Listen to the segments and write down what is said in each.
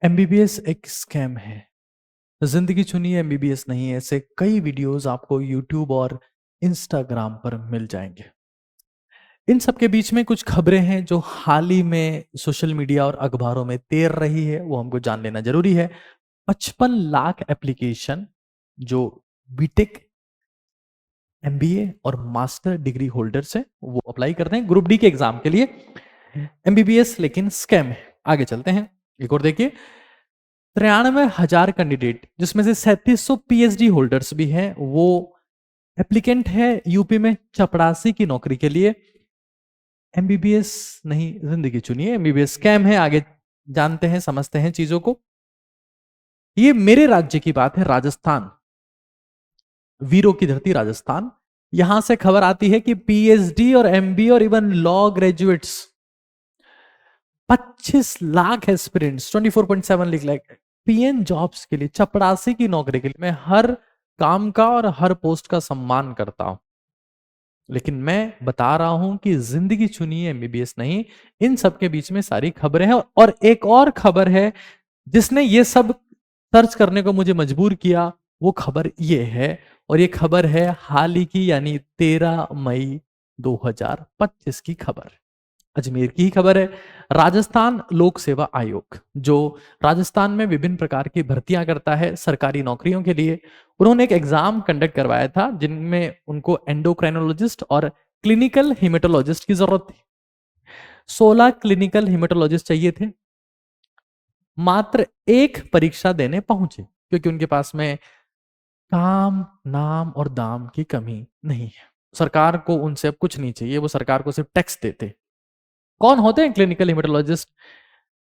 MBBS एक scam है। जिंदगी चुनिए एमबीबीएस नहीं है। ऐसे कई वीडियोस आपको यूट्यूब और इंस्टाग्राम पर मिल जाएंगे। इन सब के बीच में कुछ खबरें हैं जो हाल ही में सोशल मीडिया और अखबारों में तैर रही है, वो हमको जान लेना जरूरी है। 55 लाख एप्लीकेशन जो बीटेक, एमबीए और मास्टर डिग्री होल्डर्स हैं वो अप्लाई करते हैं ग्रुप डी के एग्जाम के लिए। एमबीबीएस लेकिन स्कैम है। आगे चलते हैं, एक और देखिए। 93,000 कैंडिडेट जिसमें से 3700 पीएचडी होल्डर्स भी हैं, वो एप्लीकेंट है यूपी में चपरासी की नौकरी के लिए। एमबीबीएस नहीं, जिंदगी चुनिए, एमबीबीएस स्कैम है। आगे जानते हैं, समझते हैं चीजों को। ये मेरे राज्य की बात है, राजस्थान, वीरों की धरती राजस्थान। यहां से खबर आती है कि पीएचडी और एमबीए और even law graduates 25 lakh aspirants 24.7 lakh PN jobs के लिए, चपरासी की नौकरी के लिए। मैं हर काम का और हर पोस्ट का सम्मान करता हूं, लेकिन मैं बता रहा हूं कि जिंदगी चुनिए एमबीबीएस नहीं। इन सब के बीच में सारी खबरें हैं। और एक और खबर है जिसने ये सब सर्च करने को मुझे मजबूर किया, वो खबर ये है। और ये खबर है हाल ही की, यानी 13 मई 2025 की खबर। अजमेर की ही खबर है। राजस्थान लोक सेवा आयोग, जो राजस्थान में विभिन्न प्रकार की भर्तियां करता है सरकारी नौकरियों के लिए, उन्होंने एक एग्जाम कंडक्ट करवाया था जिनमें उनको एंडोक्राइनोलॉजिस्ट और क्लिनिकल हिमेटोलॉजिस्ट की जरूरत थी। 16 क्लिनिकल हिमेटोलॉजिस्ट चाहिए थे। मात्र एक परीक्षा देने पहुंचे क्योंकि उनके पास में काम, नाम और दाम की कमी नहीं है। सरकार को उनसे अब कुछ नहीं चाहिए, वो सरकार को सिर्फ टैक्स देते। कौन होते हैं क्लिनिकल हिमेटोलॉजिस्ट?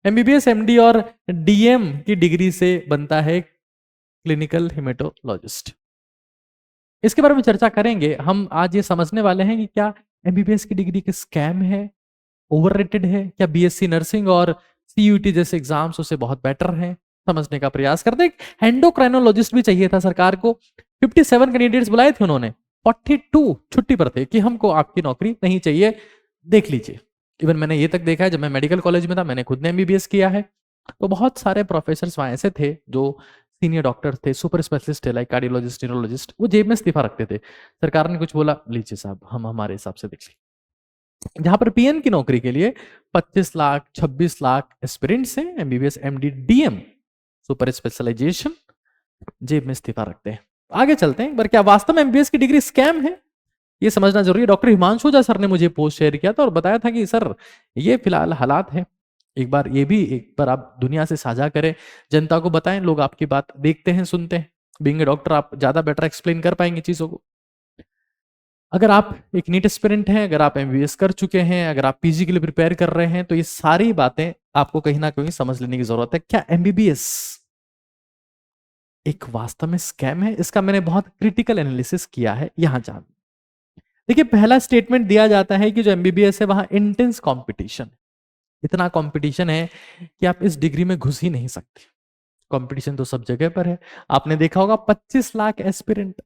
एमबीबीएस, एमडी और डीएम की डिग्री से बनता है क्लिनिकल हिमेटोलॉजिस्ट। इसके बारे में चर्चा करेंगे हम। आज ये समझने वाले हैं कि क्या एमबीबीएस की डिग्री के स्कैम है, ओवररेटेड है, क्या बीएससी नर्सिंग और सीयूटी जैसे एग्जाम्स उससे बहुत बेटर है, समझने का प्रयास करते हैं। एंडोक्राइनोलॉजिस्ट भी चाहिए था सरकार को। 57 कैंडिडेट्स बुलाए थे उन्होंने, 42 छुट्टी पर थे कि हमको आपकी नौकरी नहीं चाहिए, देख लीजिए। इवन मैंने ये तक देखा है, जब मैं मेडिकल कॉलेज में था, मैंने खुद ने एमबीबीएस किया है, तो बहुत सारे प्रोफेसर वहां ऐसे थे जो सीनियर डॉक्टर थे, सुपर स्पेशलिस्ट थे, लाइक कार्डियोलॉजिस्ट, न्यूरोलॉजिस्ट, वो जेब में इस्तीफा रखते थे। सरकार ने कुछ बोला, लीजिए साहब, हम हमारे हिसाब से देख लीजिए। जहां पर पीएन की नौकरी के लिए 25 लाख 26 लाख एस्पिरेंट्स हैं, MBBS, MD, DM, super specialisation, जेब में इस्तीफा रखते हैं। आगे चलते हैं एक बार। क्या वास्तव में एमबीबीएस की डिग्री स्कैम है, ये समझना जरूरी है। डॉक्टर हिमांशु झा सर ने मुझे पोस्ट शेयर किया था और बताया था कि सर ये फिलहाल हालात है, एक बार ये भी एक बार आप दुनिया से साझा करें, जनता को बताएं, लोग आपकी बात देखते हैं, सुनते हैं। बीइंग ए डॉक्टर आप ज्यादा बेटर एक्सप्लेन कर पाएंगे चीजों को। अगर आप एक नीट एस्पिरेंट हैं, अगर आप एमबीबीएस कर चुके हैं, अगर आप पीजी के लिए प्रिपेयर कर रहे हैं, तो ये सारी बातें आपको कहीं ना कहीं समझ लेने की जरूरत है। क्या एमबीबीएस एक वास्तव में स्कैम है? इसका मैंने बहुत क्रिटिकल एनालिसिस किया है, यहां जान। देखिए, पहला स्टेटमेंट दिया जाता है कि जो एमबीबीएस है वहां इंटेंस कंपटीशन, इतना कंपटीशन है कि आप इस डिग्री में घुस ही नहीं सकते। कंपटीशन तो सब जगह पर है। आपने देखा होगा 25 लाख एस्पिरेंट,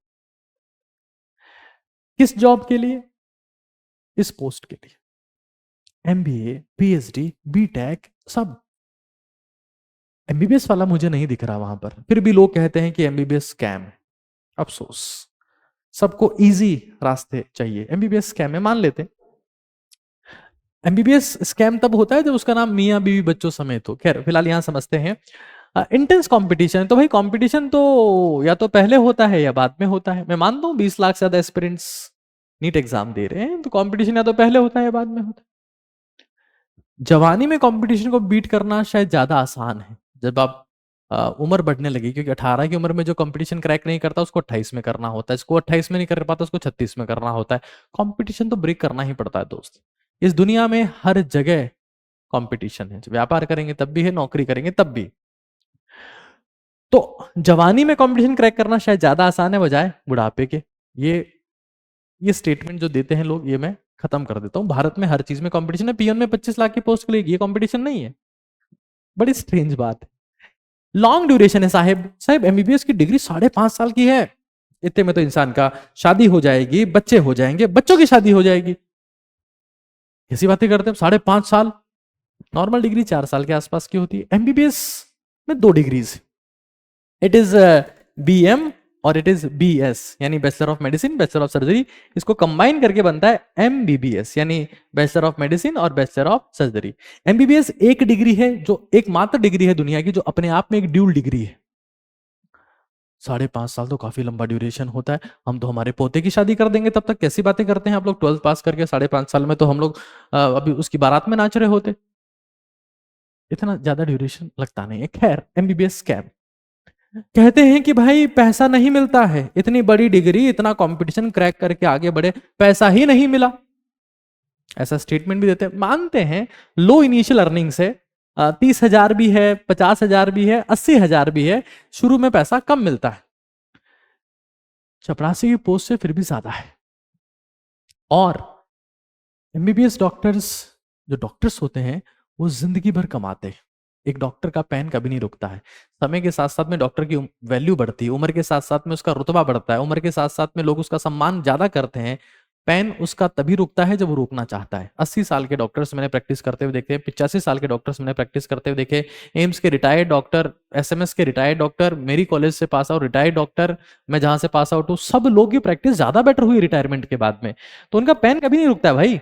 किस जॉब के लिए? इस पोस्ट के लिए। एमबीए, पीएचडी, बीटेक, सब। एमबीबीएस वाला मुझे नहीं दिख रहा वहां पर, फिर भी लोग कहते हैं कि एमबीबीएस स्कैम है। अफसोस, सबको इजी रास्ते चाहिए, एमबीबीएस स्कैम है मान लेते हैं। एमबीबीएस स्कैम तब होता है जब उसका नाम मियां बीवी बच्चों समेत हो। खैर, फिलहाल यहां समझते हैं। इंटेंस कंपटीशन, तो भाई कंपटीशन तो या तो पहले होता है या बाद में होता है। मैं मानता हूं 20 लाख से ज्यादा एस्पिरेंट्स नीट एग्जाम दे रहे हैं, तो कंपटीशन या तो पहले होता है या बाद में होता है। जवानी में कंपटीशन को बीट करना शायद ज्यादा आसान है जब आप उम्र बढ़ने लगी, क्योंकि 18 की उम्र में जो कंपटीशन क्रैक नहीं करता उसको 28 में करना होता है, इसको 28 में नहीं कर पाता उसको 36 में करना होता है। कंपटीशन तो ब्रेक करना ही पड़ता है दोस्त। इस दुनिया में हर जगह कंपटीशन है, व्यापार करेंगे तब भी है, नौकरी करेंगे तब भी। तो जवानी में कंपटीशन क्रैक करना शायद ज्यादा आसान है बजाय बुढ़ापे के। ये स्टेटमेंट जो देते हैं लोग, ये मैं खत्म कर देता हूं। भारत में हर चीज में कंपटीशन है। पियोन में 25 लाख की पोस्ट के लिए ये कंपटीशन नहीं है? बड़ी स्ट्रेंज बात है। लॉन्ग ड्यूरेशन है साहेब। साहेब, एमबीबीएस की डिग्री 5.5 साल की है। इतने में तो इंसान का शादी हो जाएगी, बच्चे हो जाएंगे, बच्चों की शादी हो जाएगी। ऐसी बातें करते हैं। 5.5 साल, नॉर्मल डिग्री 4 साल के आसपास की होती है। एमबीबीएस में 2 डिग्रीज, इट इज BM और इट इज BS यानी bachelor of medicine, bachelor of surgery. इसको कंबाइन करके बनता है MBBS यानी बैचलर ऑफ मेडिसिन और बैचलर ऑफ सर्जरी। MBBS एक डिग्री है, जो एकमात्र डिग्री है दुनिया की जो अपने आप में एक ड्यूल डिग्री है। 5.5 साल तो काफी लंबा ड्यूरेशन होता है। हम तो हमारे पोते की शादी कर देंगे तब तक, कैसी बातें करते हैं आप लोग। 12th पास करके 5.5 साल में तो हम लोग अभी उसकी बारात में नाच रहे होते। इतना ज्यादा ड्यूरेशन लगता नहीं है। खैर, MBBS स्कैम। कहते हैं कि भाई पैसा नहीं मिलता है, इतनी बड़ी डिग्री, इतना कंपटीशन क्रैक करके आगे बढ़े, पैसा ही नहीं मिला, ऐसा स्टेटमेंट भी देते हैं। मानते हैं लो इनिशियल अर्निंग्स है, 30,000 भी है, 50,000 भी है, 80,000 भी है, शुरू में पैसा कम मिलता है, चपरासी की पोस्ट से फिर भी ज्यादा है। और MBBS डॉक्टर्स, जो डॉक्टर्स होते हैं वो जिंदगी भर कमाते हैं। एक डॉक्टर का पैन कभी नहीं रुकता है। समय के साथ साथ में डॉक्टर की वैल्यू बढ़ती है, उम्र के साथ साथ में उसका रुतबा बढ़ता है, उम्र के साथ साथ में लोग उसका सम्मान ज्यादा करते हैं। पैन उसका तभी रुकता है जब वो रुकना चाहता है। 80 साल के डॉक्टर्स मैंने प्रैक्टिस करते हुए देखे, 85 साल के डॉक्टर्स मैंने प्रैक्टिस करते हुए देखे, एम्स के रिटायर्ड डॉक्टर, SMS के रिटायर्ड डॉक्टर, मेरी कॉलेज से पास आउट रिटायर्ड डॉक्टर, मैं जहां से पास आउट हूं, सब लोग की प्रैक्टिस ज्यादा बेटर हुई रिटायरमेंट के बाद में। तो उनका पैन कभी नहीं रुकता है भाई।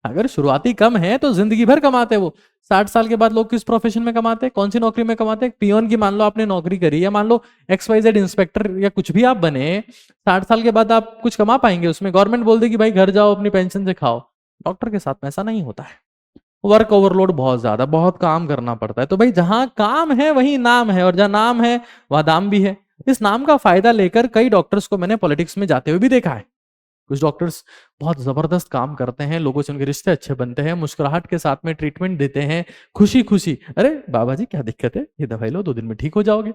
अगर शुरुआती कम है तो जिंदगी भर कमाते हैं वो। 60 साल के बाद लोग किस प्रोफेशन में कमाते हैं, कौन सी नौकरी में कमाते हैं? पियोन की मान लो आपने नौकरी करी, या मान लो XYZ इंस्पेक्टर या कुछ भी आप बने, 60 साल के बाद आप कुछ कमा पाएंगे उसमें? गवर्नमेंट बोल दे कि भाई घर जाओ अपनी पेंशन से खाओ। डॉक्टर के साथ में ऐसा नहीं होता है। वर्क ओवरलोड बहुत ज्यादा, बहुत काम करना पड़ता है। तो भाई जहां काम है वहीं नाम है, और जहां नाम है वहां दाम भी है। इस नाम का फायदा लेकर कई डॉक्टर्स को मैंने पॉलिटिक्स में जाते हुए भी देखा है। कुछ डॉक्टर्स बहुत जबरदस्त काम करते हैं, लोगों से उनके रिश्ते अच्छे बनते हैं, मुस्कुराहट के साथ में ट्रीटमेंट देते हैं, खुशी खुशी, अरे बाबा जी क्या दिक्कत है, ये दवाई लो 2 दिन में ठीक हो जाओगे।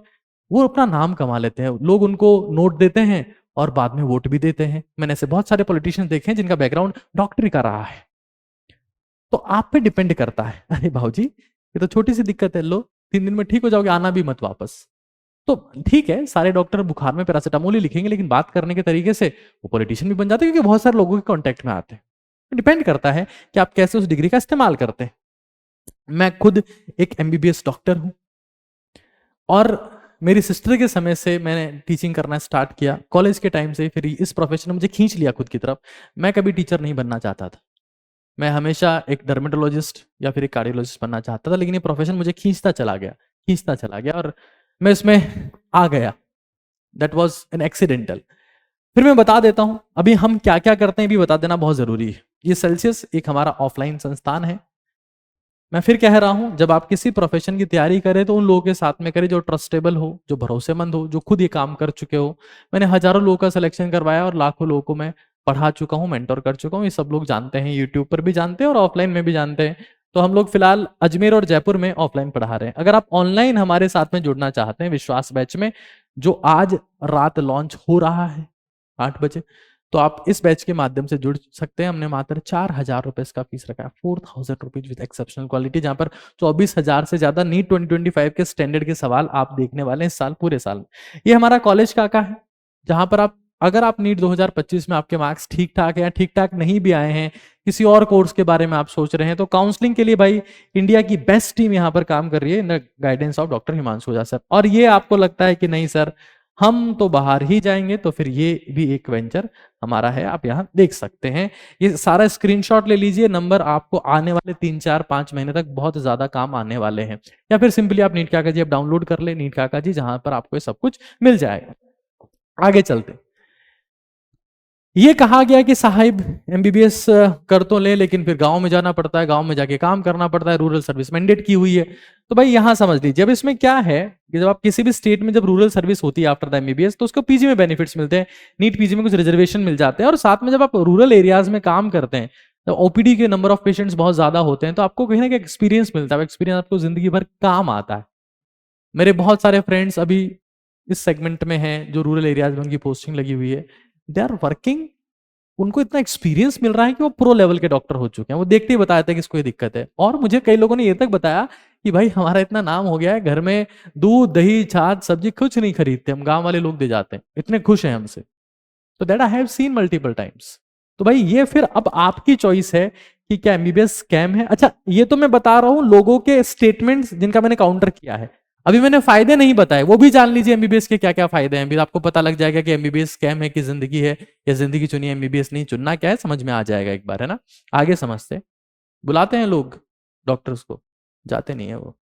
वो अपना नाम कमा लेते हैं, लोग उनको नोट देते हैं और बाद में वोट भी देते हैं। मैंने ऐसे बहुत सारे पॉलिटिशियन देखे हैं जिनका बैकग्राउंड डॉक्टरी का रहा है। तो आप पे डिपेंड करता है, अरे भाजी ये तो छोटी सी दिक्कत है, लो 3 दिन में ठीक हो जाओगे, आना भी मत वापस। तो ठीक है, सारे डॉक्टर बुखार में पैरासिटामोल ही लिखेंगे, लेकिन बात करने के तरीके से वो पॉलिटिशियन भी बन जाते हैं, क्योंकि बहुत सारे लोगों के कांटेक्ट में आते हैं। डिपेंड करता है कि आप कैसे उस डिग्री का इस्तेमाल करते हैं। मैं खुद एक MBBS डॉक्टर हूं, और मेरी सिस्टर के समय से मैंने टीचिंग करना स्टार्ट किया, कॉलेज के टाइम से। फिर इस प्रोफेशन ने मुझे खींच लिया खुद की तरफ। मैं कभी टीचर नहीं बनना चाहता था, मैं हमेशा एक डर्मेटोलॉजिस्ट या फिर एक कार्डियोलॉजिस्ट बनना चाहता था, लेकिन ये प्रोफेशन मुझे खींचता चला गया, खींचता चला गया, और मैं इसमें आ गया। That was an accidental. फिर मैं बता देता हूं अभी हम क्या क्या करते हैं, भी बता देना बहुत जरूरी है। ये सेल्सियस एक हमारा ऑफलाइन संस्थान है। मैं फिर कह रहा हूं, जब आप किसी प्रोफेशन की तैयारी करें तो उन लोगों के साथ में करें जो ट्रस्टेबल हो, जो भरोसेमंद हो, जो खुद ये काम कर चुके हो। मैंने हजारों लोगों का सिलेक्शन करवाया और लाखों लोगों को मैं पढ़ा चुका हूं, मेंटोर कर चुका हूं। ये सब लोग जानते हैं, यूट्यूब पर भी जानते हैं और ऑफलाइन में भी जानते हैं। तो हम लोग फिलहाल अजमेर और जयपुर में ऑफलाइन पढ़ा रहे हैं। अगर आप ऑनलाइन हमारे साथ में जुड़ना चाहते हैं विश्वास बैच में, जो आज रात लॉन्च हो रहा है 8 बजे, तो आप इस बैच के माध्यम से जुड़ सकते हैं। हमने मात्र 4,000 रुपए इसका फीस रखा है, 4,000 रुपीज विद एक्सेप्शनल क्वालिटी, जहां पर 24,000 से ज्यादा नीट 2025 के स्टैंडर्ड के सवाल आप देखने वाले हैं इस साल, पूरे साल। ये हमारा कॉलेज का है, जहां पर आप, अगर आप नीट 2025 में आपके मार्क्स ठीक ठाक है या ठीक ठाक नहीं भी आए हैं, किसी और कोर्स के बारे में आप सोच रहे हैं, तो काउंसलिंग के लिए भाई इंडिया की बेस्ट टीम यहां पर काम कर रही है, in the guidance of doctor Himanshu Ojha sir. और ये आपको लगता है कि नहीं सर हम तो बाहर ही जाएंगे, तो फिर ये भी एक वेंचर हमारा है, आप यहां देख सकते हैं। ये सारा स्क्रीनशॉट ले लीजिए, नंबर आपको आने वाले 3-4-5 महीने तक बहुत ज्यादा काम आने वाले हैं। या फिर सिंपली आप नीट काका जी आप डाउनलोड कर ले, नीट काका जी, जहां पर आपको सब कुछ मिल जाएगा। आगे चलते, ये कहा गया कि साहिब MBBS कर तो ले, लेकिन फिर गांव में जाना पड़ता है, गांव में जाके काम करना पड़ता है, रूरल सर्विस मैंडेट की हुई है। तो भाई यहां समझ लीजिए, अब इसमें क्या है कि जब आप किसी भी स्टेट में जब रूरल सर्विस होती है आफ्टर द MBBS, तो उसको PG में बेनिफिट्स मिलते हैं, नीट PG में कुछ रिजर्वेशन मिल जाते हैं। और साथ में जब आप रूरल एरियाज में काम करते हैं, जब OPD के नंबर ऑफ पेशेंट्स बहुत ज्यादा होते हैं, तो आपको कहीं ना कहीं एक्सपीरियंस मिलता है। एक्सपीरियंस आपको जिंदगी भर काम आता है। मेरे बहुत सारे फ्रेंड्स अभी इस सेगमेंट में हैं, जो रूरल एरियाज में उनकी पोस्टिंग लगी हुई है, दे आर वर्किंग, उनको इतना एक्सपीरियंस मिल रहा है कि वो प्रो लेवल के डॉक्टर हो चुके हैं। वो देखते ही बताया था कि इसको ये दिक्कत है। और मुझे कई लोगों ने ये तक बताया कि भाई हमारा इतना नाम हो गया है, घर में दूध दही छाछ सब्जी कुछ नहीं खरीदते, हम गांव वाले लोग दे जाते हैं, इतने खुश हैं हमसे। तो that I have seen multiple times. तो भाई ये फिर अब आपकी चॉइस है कि क्या एमबीबीएस स्कैम है? अच्छा, ये तो मैं बता रहा हूं लोगों के स्टेटमेंट्स जिनका मैंने काउंटर किया है। अभी मैंने फायदे नहीं बताए, वो भी जान लीजिए एमबीबीएस के क्या क्या फायदे हैं, फिर आपको पता लग जाएगा कि एमबीबीएस स्कैम है कि जिंदगी है, या जिंदगी चुनी एमबीबीएस नहीं चुनना, क्या है समझ में आ जाएगा एक बार, है ना। आगे समझते हैं। बुलाते हैं लोग डॉक्टर्स को, जाते नहीं है वो।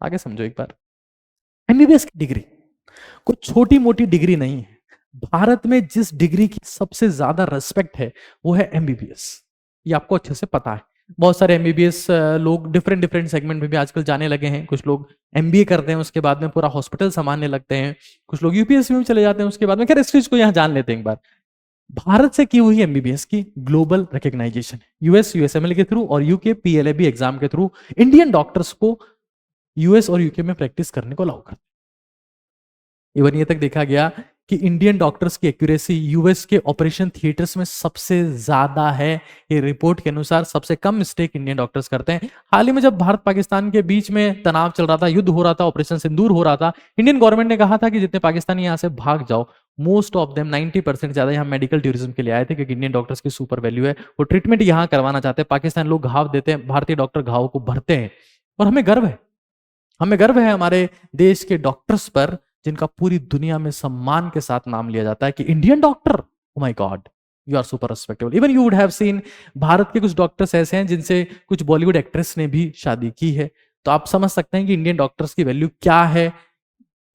आगे समझो एक बार। एमबीबीएस की डिग्री कोई छोटी मोटी डिग्री नहीं है। भारत में जिस डिग्री की सबसे ज्यादा रेस्पेक्ट है वो है एमबीबीएस। ये आपको अच्छे से पता है। बहुत सारे एमबीबीएस लोग डिफरेंट डिफरेंट सेगमेंट में भी आजकल जाने लगे हैं। कुछ लोग एमबीए करते हैं, उसके बाद में पूरा हॉस्पिटल संभालने लगते हैं। कुछ लोग यूपीएससी में चले जाते हैं उसके बाद में। खैर, इस चीज को यहाँ जान लेते हैं एक बार। भारत से की हुई एमबीबीएस की ग्लोबल रिकग्नाइजेशन यूएस यूएसएमएल के थ्रू और यूके पीएलएबी एग्जाम के थ्रू इंडियन डॉक्टर्स को यूएस और यूके में प्रैक्टिस करने को अलाउ करते। इवन ये तक देखा गया कि इंडियन डॉक्टर्स की एक्यूरेसी यूएस के ऑपरेशन थिएटर्स में सबसे ज्यादा है। ये रिपोर्ट के अनुसार सबसे कम मिस्टेक इंडियन डॉक्टर्स करते हैं। हाल ही में जब भारत पाकिस्तान के बीच में तनाव चल रहा था, युद्ध हो रहा था, ऑपरेशन सिंदूर हो रहा था, इंडियन गवर्नमेंट ने कहा था कि जितने पाकिस्तानी यहां से भाग जाओ, मोस्ट ऑफ देम 90% ज्यादा यहाँ मेडिकल टूरिज्म के लिए आए थे, क्योंकि इंडियन डॉक्टर्स की सुपर वैल्यू है। वो ट्रीटमेंट यहाँ करवाना चाहते हैं। पाकिस्तान लोग घाव देते हैं, भारतीय डॉक्टर घाव को भरते हैं। और हमें गर्व है, हमें गर्व है हमारे देश के डॉक्टर्स पर, जिनका पूरी दुनिया में सम्मान के साथ नाम लिया जाता है कि Indian doctor, oh my god, you are super respectable. Even you would have seen Bharat के कुछ डॉक्टर्स ऐसे हैं जिनसे कुछ बॉलीवुड एक्ट्रेस ने भी शादी की है। तो आप समझ सकते हैं कि इंडियन डॉक्टर्स की वैल्यू क्या है,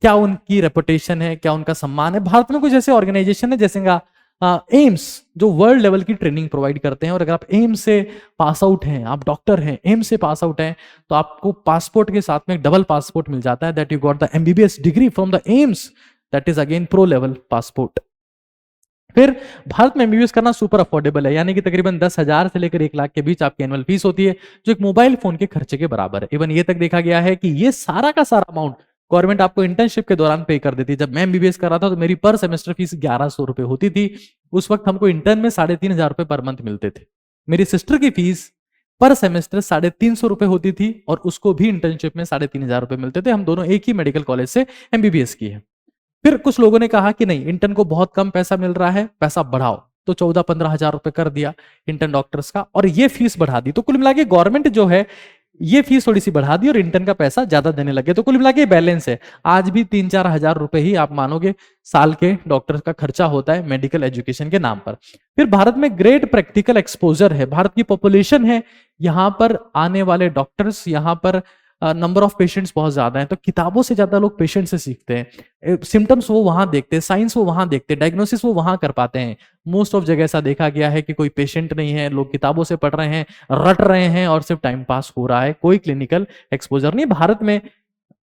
क्या उनकी रेपुटेशन है, क्या उनका सम्मान है। भारत में कुछ ऐसे ऑर्गेनाइजेशन है जैसे एम्स, जो वर्ल्ड लेवल की ट्रेनिंग प्रोवाइड करते हैं। और अगर आप एम्स से पास आउट हैं, आप डॉक्टर हैं, एम्स से पास आउट हैं, तो आपको पासपोर्ट के साथ में एक डबल पासपोर्ट मिल जाता है, that you got the MBBS degree from the AIIMS, that is again pro level passport. फिर भारत में एमबीबीएस करना सुपर अफोर्डेबल है, यानी कि तकरीबन 10,000 से लेकर 1 लाख के बीच आपकी एनुअल फीस होती है, जो एक मोबाइल फोन के खर्चे के बराबर है। इवन ये तक देखा गया है कि ये सारा का सारा अमाउंट गवर्नमेंट आपको इंटर्नशिप के दौरान पे कर देती है। जब मैं एमबीबीएस कर रहा था तो मेरी पर सेमेस्टर फीस 1100 रुपए होती थी। उस वक्त हमको इंटर्न में 3,500 रुपए पर मंथ मिलते थे। मेरी सिस्टर की फीस पर सेमेस्टर 350 रुपए होती थी, और उसको भी इंटर्नशिप में 3,500 रुपए मिलते थे। हम दोनों एक ही मेडिकल कॉलेज से एमबीबीएस की है। फिर कुछ लोगों ने कहा कि नहीं, इंटर्न को बहुत कम पैसा मिल रहा है, पैसा बढ़ाओ, तो 14-15 हजार रुपए कर दिया इंटर्न डॉक्टर्स का, और ये फीस बढ़ा दी। तो कुल मिला के गवर्नमेंट जो है ये फीस थोड़ी सी बढ़ा दी और इंटर्न का पैसा ज्यादा देने लगे। तो कुल मिला के बैलेंस है। आज भी 3-4 हजार रुपए ही आप मानोगे साल के डॉक्टर का खर्चा होता है मेडिकल एजुकेशन के नाम पर। फिर भारत में ग्रेट प्रैक्टिकल एक्सपोजर है। भारत की पॉपुलेशन है, यहां पर आने वाले डॉक्टर्स, यहां पर नंबर ऑफ पेशेंट्स बहुत ज्यादा है, तो किताबों से ज्यादा लोग पेशेंट से सीखते हैं। सिम्टम्स वो वहां देखते हैं, साइंस वो वहां देखते हैं, डायग्नोसिस वो वहां कर पाते हैं। मोस्ट ऑफ जगह ऐसा देखा गया है कि कोई पेशेंट नहीं है, लोग किताबों से पढ़ रहे हैं, रट रहे हैं, और सिर्फ टाइम पास हो रहा है, कोई क्लिनिकल एक्सपोजर नहीं। भारत में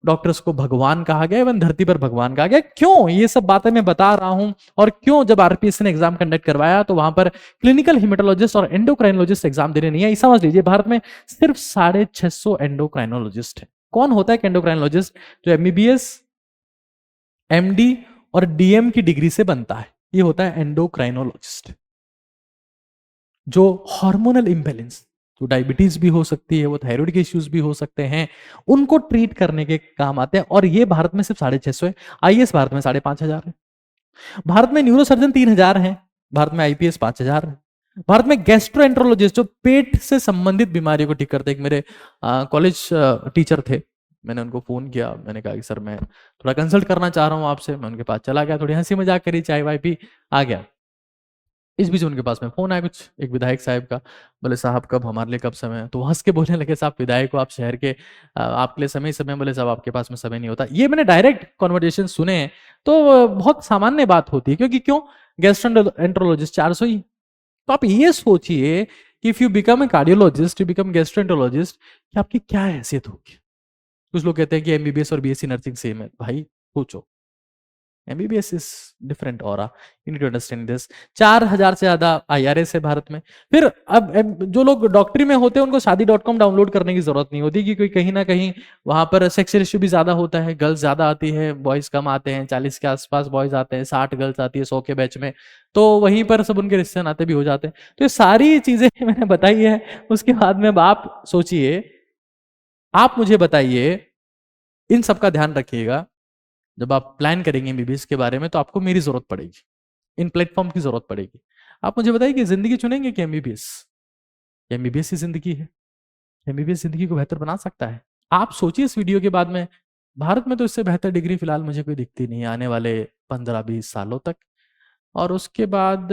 डॉक्टर्स को भगवान कहा गया, एवं धरती पर भगवान कहा गया। क्यों ये सब बातें मैं बता रहा हूं, और क्यों जब आरपीएससी ने एग्जाम कंडक्ट करवाया तो वहां पर क्लिनिकल हिमेटोलॉजिस्ट और एंडोक्राइनोलॉजिस्ट एग्जाम देने नहीं आई। समझ लीजिए भारत में सिर्फ 650 एंडोक्राइनोलॉजिस्ट है। कौन होता है एंडोक्राइनोलॉजिस्ट? जो एमबीबीएस, एमडी और डीएम की डिग्री से बनता है, ये होता है एंडोक्राइनोलॉजिस्ट। जो हार्मोनल इंबैलेंस, तो डायबिटीज भी हो सकती है, वो थायराइड के इश्यूज भी हो सकते हैं, उनको ट्रीट करने के काम आते हैं। और ये भारत में सिर्फ 650 है। आईएएस भारत में 5,500 है। भारत में न्यूरोसर्जन 3,000 है। भारत में आईपीएस 5,000 है। भारत में गैस्ट्रोएंट्रोलॉजिस्ट, जो पेट से संबंधित बीमारियों को ठीक करते हैं, एक मेरे कॉलेज टीचर थे, मैंने उनको फोन किया, मैंने कहा कि सर मैं थोड़ा कंसल्ट करना चाह रहा हूँ आपसे। मैं उनके पास चला गया, थोड़ी हंसी मजाक करी, चाय वाय पी, आ गया। इस बीच उनके पास में फोन आया कुछ एक विधायक साहब का। बोले साहब कब, हमारे लिए कब समय है? तो हंस के बोलने लगे, साहब विधायक को, आप शहर के, आपके लिए समय ही समय। बोले साहब आपके पास में समय नहीं होता। ये मैंने डायरेक्ट कॉन्वर्जेशन सुने हैं, तो बहुत सामान्य बात होती है, क्योंकि क्यों, गैस्ट्रोएंट्रोलॉजिस्ट 400 ही। तो आप ये सोचिए कि if you become a cardiologist, you become gastroenterologist, कि आपकी क्या हैसियत होगी। कुछ लोग कहते हैं कि एमबीबीएस और बीएससी नर्सिंग सेम है। भाई सोचो, MBBS is different aura, you need to understand this. 4,000 से ज्यादा आईआरएस है भारत में। फिर अब जो लोग डॉक्टरी में होते हैं उनको शादी.com डाउनलोड करने की जरूरत नहीं होती, क्योंकि कहीं ना कहीं वहां पर सेक्स रेशियो भी ज्यादा होता है, गर्ल्स ज्यादा आती है, बॉयज कम आते हैं। 40 के आसपास बॉयज आते हैं, 60 गर्ल्स आती है 100 के बैच में, तो वहीं पर सब उनके रिश्ते नाते भी हो जाते हैं। तो ये सारी चीजें मैंने बताई है। उसके बाद में अब आप सोचिए, आप मुझे बताइए, इन सब का ध्यान रखिएगा जब आप प्लान करेंगे एमबीबीएस के बारे में, तो आपको मेरी जरूरत पड़ेगी, इन प्लेटफॉर्म की जरूरत पड़ेगी। आप मुझे बताइए कि जिंदगी चुनेंगे कि एमबीबीएस? एमबीबीएस की जिंदगी है। एमबीबीएस जिंदगी को बेहतर बना सकता है। आप सोचिए इस वीडियो के बाद में, भारत में तो इससे बेहतर डिग्री फिलहाल मुझे कोई दिखती नहीं है आने वाले 15-20 सालों तक। और उसके बाद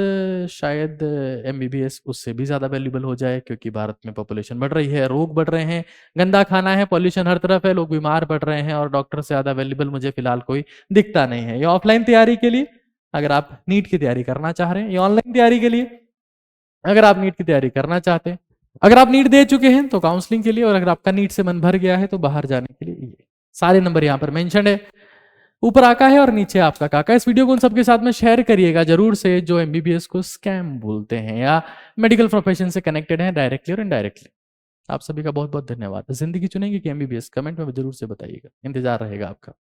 शायद एमबीबीएस उससे भी ज़्यादा वैल्यूबल हो जाए, क्योंकि भारत में पॉपुलेशन बढ़ रही है, रोग बढ़ रहे हैं, गंदा खाना है, पॉल्यूशन हर तरफ है, लोग बीमार पड़ रहे हैं, और डॉक्टर से ज़्यादा वैल्यूबल मुझे फिलहाल कोई दिखता नहीं है। ये ऑफलाइन तैयारी के लिए, अगर आप नीट की तैयारी करना चाह रहे हैं, ये ऑनलाइन तैयारी के लिए, अगर आप नीट की तैयारी करना चाहते हैं, अगर आप नीट दे चुके हैं तो काउंसलिंग के लिए, और अगर आपका नीट से मन भर गया है तो बाहर जाने के लिए। ये सारे नंबर यहाँ पर मेंशन है, ऊपर आका है और नीचे आपका काका। इस वीडियो को उन सबके साथ में शेयर करिएगा जरूर से जो एमबीबीएस को स्कैम बोलते हैं या मेडिकल प्रोफेशन से कनेक्टेड हैं डायरेक्टली और इनडायरेक्टली। आप सभी का बहुत बहुत धन्यवाद। जिंदगी चुनेंगे कि एमबीबीएस, कमेंट में जरूर से बताइएगा, इंतजार रहेगा आपका।